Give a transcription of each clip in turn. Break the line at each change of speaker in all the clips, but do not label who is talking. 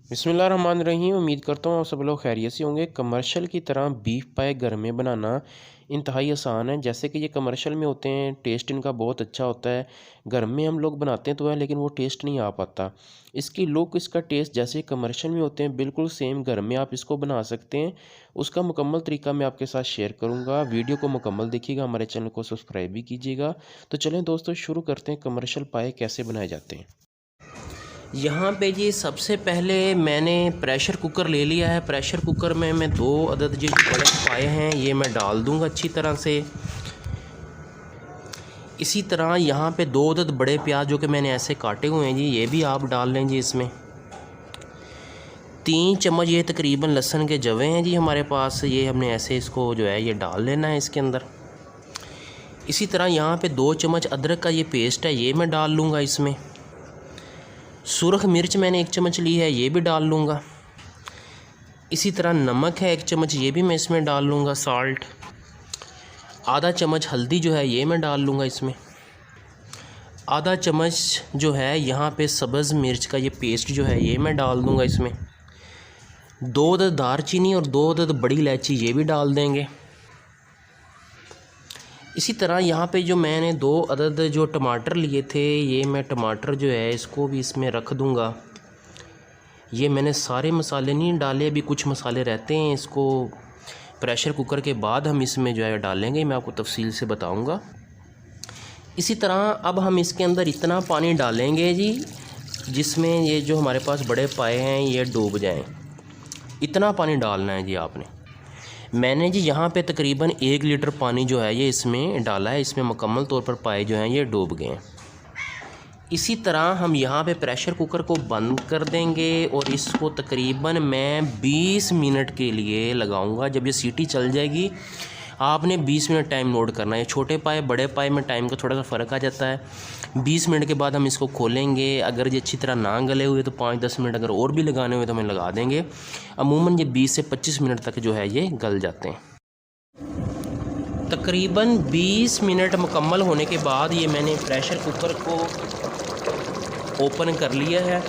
बिस्मिल्लाहिर्रहमानिर्रहीम। उम्मीद करता हूँ आप सब लोग खैरियत से होंगे। कमर्शियल की तरह बीफ पाए घर में बनाना इंतहाई आसान है। जैसे कि ये कमर्शियल में होते हैं, टेस्ट इनका बहुत अच्छा होता है। घर में हम लोग बनाते हैं तो है, लेकिन वो टेस्ट नहीं आ पाता। इसकी लुक, इसका टेस्ट जैसे कमर्शियल में होते हैं बिल्कुल सेम घर में आप इसको बना सकते हैं। उसका मुकम्मल तरीका मैं आपके साथ शेयर करूँगा। वीडियो को मुकम्मल देखिएगा, हमारे चैनल को सब्सक्राइब भी कीजिएगा। तो चलें दोस्तों, शुरू करते हैं कमर्शियल पाए कैसे बनाए जाते हैं। यहाँ पे जी सबसे पहले मैंने प्रेशर कुकर ले लिया है। प्रेशर कुकर में मैं 2 अदद जो बड़े पाए हैं ये मैं डाल दूँगा अच्छी तरह से। इसी तरह यहाँ पे 2 अदद बड़े प्याज जो कि मैंने ऐसे काटे हुए हैं जी, ये भी आप डाल लें जी। इसमें 3 चम्मच ये तकरीबन लहसुन के जवे हैं जी हमारे पास, ये हमने ऐसे इसको जो है ये डाल लेना है इसके अंदर। इसी तरह यहाँ पे 2 चम्मच अदरक का ये पेस्ट है, ये मैं डाल लूँगा इसमें। सुरख मिर्च मैंने 1 चम्मच ली है, ये भी डाल लूँगा। इसी तरह नमक है 1 चम्मच, ये भी मैं इसमें डाल लूँगा। साल्ट आधा चम्मच, हल्दी जो है ये मैं डाल लूँगा इसमें। आधा चम्मच जो है यहाँ पे सब्ज़ मिर्च का ये पेस्ट जो है ये मैं डाल दूँगा इसमें। 2 अदद दारचीनी और 2 अदद बड़ी इलायची ये भी डाल देंगे। इसी तरह यहाँ पे जो मैंने 2 अदद जो टमाटर लिए थे, ये मैं टमाटर जो है इसको भी इसमें रख दूँगा। ये मैंने सारे मसाले नहीं डाले, अभी कुछ मसाले रहते हैं, इसको प्रेशर कुकर के बाद हम इसमें जो है डालेंगे, मैं आपको तफसील से बताऊँगा। इसी तरह अब हम इसके अंदर इतना पानी डालेंगे जी जिसमें ये जो हमारे पास बड़े पाए हैं ये डूब जाएँ। इतना पानी डालना है जी आपने। मैंने जी यहाँ पे तकरीबन 1 लीटर पानी जो है ये इसमें डाला है। इसमें मुकम्मल तौर पर पाए जो हैं ये डूब गए हैं। इसी तरह हम यहाँ पे प्रेशर कुकर को बंद कर देंगे और इसको तकरीबन मैं 20 मिनट के लिए लगाऊंगा। जब ये सीटी चल जाएगी आपने 20 मिनट टाइम नोट करना है। छोटे पाए बड़े पाए में टाइम का थोड़ा सा फ़र्क आ जाता है। 20 मिनट के बाद हम इसको खोलेंगे। अगर ये अच्छी तरह ना गले हुए तो 5-10 मिनट अगर और भी लगाने हुए तो हम लगा देंगे। अमूमन ये 20 से 25 मिनट तक जो है ये गल जाते हैं। तकरीबन 20 मिनट मुकम्मल होने के बाद ये मैंने प्रेशर कुकर को ओपन कर लिया है।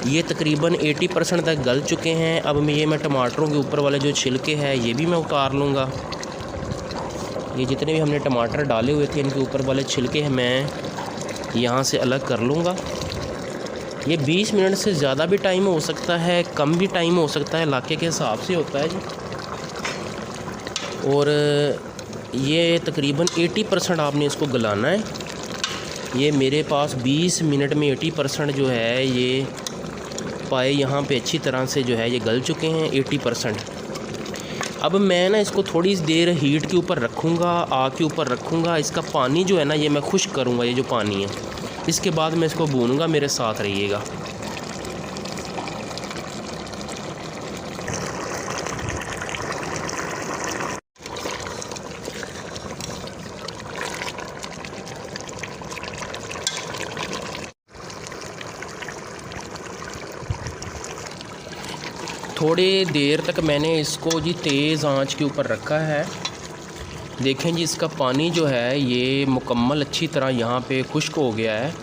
ये तकरीबन 80% तक गल चुके हैं। अब मैं टमाटरों के ऊपर वाले जो छिलके हैं ये भी मैं उतार लूँगा। ये जितने भी हमने टमाटर डाले हुए थे इनके ऊपर वाले छिलके हैं मैं यहाँ से अलग कर लूँगा। ये 20 मिनट से ज़्यादा भी टाइम हो सकता है, कम भी टाइम हो सकता है, इलाके के हिसाब से होता है जी। और ये तकरीबन 80% आपने इसको गलाना है। ये मेरे पास 20 मिनट में 80% जो है ये पाए यहाँ पे अच्छी तरह से जो है ये गल चुके हैं 80%। अब मैं ना इसको थोड़ी देर हीट के ऊपर रखूँगा, आग के ऊपर रखूँगा। इसका पानी जो है ना ये मैं खुश्क करूँगा, ये जो पानी है। इसके बाद मैं इसको भूनूँगा, मेरे साथ रहिएगा। थोड़ी देर तक मैंने इसको जी तेज़ आंच के ऊपर रखा है। देखें जी इसका पानी जो है ये मुकम्मल अच्छी तरह यहाँ पे खुश्क हो गया है।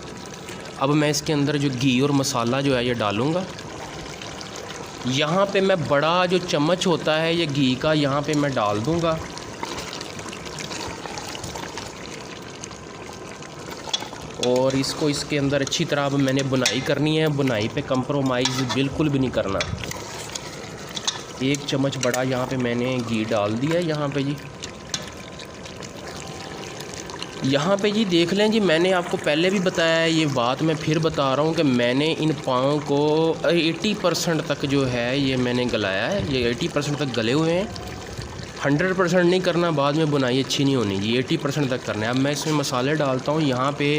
अब मैं इसके अंदर जो घी और मसाला जो है ये डालूँगा। यहाँ पे मैं बड़ा जो चम्मच होता है ये घी का यहाँ पे मैं डाल दूँगा। और इसको इसके अंदर अच्छी तरह अब मैंने बुनाई करनी है। बुनाई पे कंप्रोमाइज़ बिल्कुल भी नहीं करना। 1 चम्मच बड़ा यहाँ पे मैंने घी डाल दिया है यहाँ पे जी। यहाँ पे जी देख लें जी, मैंने आपको पहले भी बताया है, ये बात मैं फिर बता रहा हूँ कि मैंने इन पाँव को 80% तक जो है ये मैंने गलाया है। ये 80% तक गले हुए हैं। 100% नहीं करना, बाद में बुनाई अच्छी नहीं होनी जी। 80% तक करना है। अब मैं इसमें मसाले डालता हूँ। यहाँ पे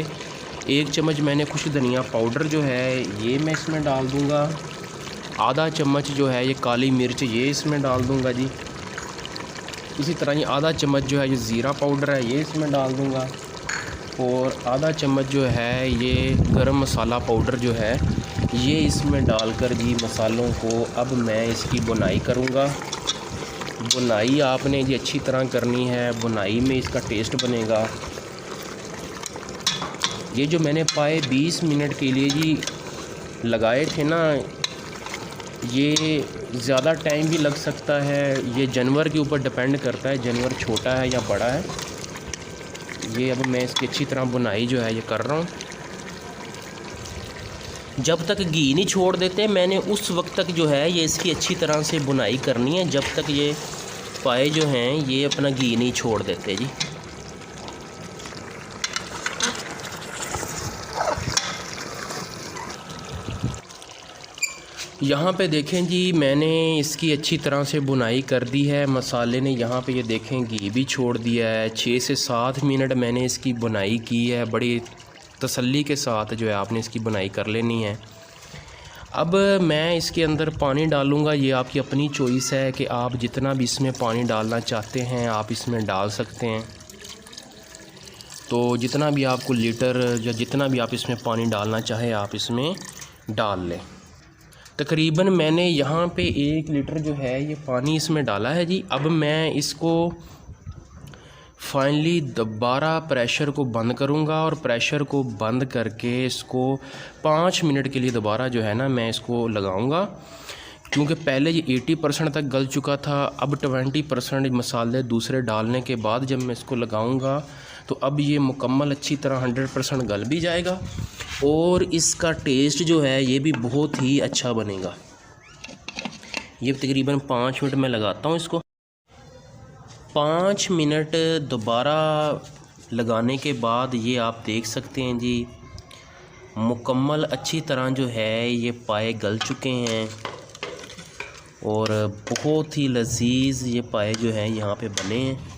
1 चम्मच मैंने खुश्क धनिया पाउडर जो है ये मैं इसमें डाल दूँगा। आधा चम्मच जो है ये काली मिर्च ये इसमें डाल दूँगा जी। इसी तरह ये आधा चम्मच जो है ये ज़ीरा पाउडर है ये इसमें डाल दूँगा। और आधा चम्मच जो है ये गरम मसाला पाउडर जो है ये इसमें डालकर जी मसालों को अब मैं इसकी बुनाई करूँगा। बुनाई आपने जी अच्छी तरह करनी है, बुनाई में इसका टेस्ट बनेगा। ये जो मैंने पाए 20 मिनट के लिए जी लगाए थे ना ये ज़्यादा टाइम भी लग सकता है, ये जानवर के ऊपर डिपेंड करता है, जानवर छोटा है या बड़ा है। ये अब मैं इसकी अच्छी तरह बुनाई जो है ये कर रहा हूँ। जब तक घी नहीं छोड़ देते मैंने उस वक्त तक जो है ये इसकी अच्छी तरह से बुनाई करनी है, जब तक ये पाए जो हैं ये अपना घी नहीं छोड़ देते जी। यहाँ पे देखें जी मैंने इसकी अच्छी तरह से बुनाई कर दी है। मसाले ने यहाँ पे ये देखें घी भी छोड़ दिया है। 6 से 7 मिनट मैंने इसकी बुनाई की है। बड़ी तसल्ली के साथ जो है आपने इसकी बुनाई कर लेनी है। अब मैं इसके अंदर पानी डालूँगा, ये आपकी अपनी चॉइस है कि आप जितना भी इसमें पानी डालना चाहते हैं आप इसमें डाल सकते हैं। तो जितना भी आपको लीटर या जितना भी आप इसमें पानी डालना चाहें आप इसमें डाल लें। तकरीबन मैंने यहाँ पे 1 लीटर जो है ये पानी इसमें डाला है जी। अब मैं इसको फाइनली दोबारा प्रेशर को बंद करूँगा और प्रेशर को बंद करके इसको 5 मिनट के लिए दोबारा जो है ना मैं इसको लगाऊँगा, क्योंकि पहले ये 80% तक गल चुका था। अब 20% मसाले दूसरे डालने के बाद जब मैं इसको लगाऊँगा तो अब ये मुकम्मल अच्छी तरह 100% गल भी जाएगा और इसका टेस्ट जो है ये भी बहुत ही अच्छा बनेगा। ये तकरीबन 5 मिनट मैं लगाता हूँ इसको। 5 मिनट दोबारा लगाने के बाद ये आप देख सकते हैं जी मुकम्मल अच्छी तरह जो है ये पाए गल चुके हैं और बहुत ही लजीज ये पाए जो हैं यहाँ पे बने हैं।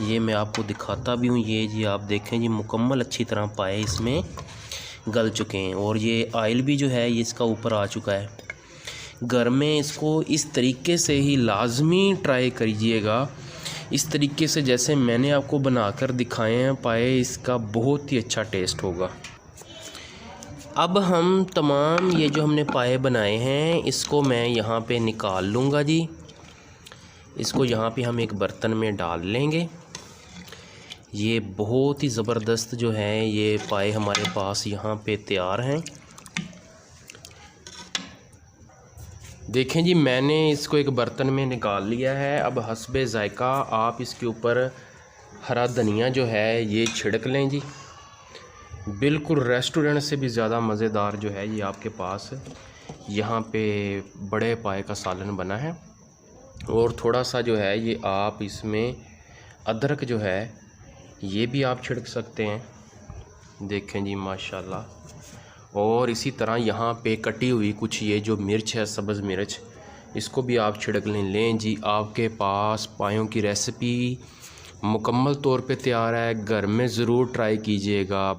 ये मैं आपको दिखाता भी हूँ। ये जी आप देखें जी मुकम्मल अच्छी तरह पाए इसमें गल चुके हैं और ये आयल भी जो है ये इसका ऊपर आ चुका है। घर में इसको इस तरीके से ही लाजमी ट्राई करिएगा, इस तरीके से जैसे मैंने आपको बनाकर दिखाए हैं पाए, इसका बहुत ही अच्छा टेस्ट होगा। अब हम तमाम ये जो हमने पाए बनाए हैं इसको मैं यहाँ पे निकाल लूँगा जी। इसको यहाँ पे हम एक बर्तन में डाल लेंगे। ये बहुत ही ज़बरदस्त जो है ये पाए हमारे पास यहाँ पे तैयार हैं। देखें जी मैंने इसको एक बर्तन में निकाल लिया है। अब हस्बे ज़ायका आप इसके ऊपर हरा धनिया जो है ये छिड़क लें जी। बिल्कुल रेस्टोरेंट से भी ज़्यादा मज़ेदार जो है ये आपके पास यहाँ पे बड़े पाए का सालन बना है। और थोड़ा सा जो है ये आप इसमें अदरक जो है ये भी आप छिड़क सकते हैं। देखें जी माशाल्लाह। और इसी तरह यहाँ पे कटी हुई कुछ ये जो मिर्च है सब्ज़ मिर्च इसको भी आप छिड़क लें जी। आपके पास पायों की रेसिपी मुकम्मल तौर पे तैयार है। घर में ज़रूर ट्राई कीजिएगा।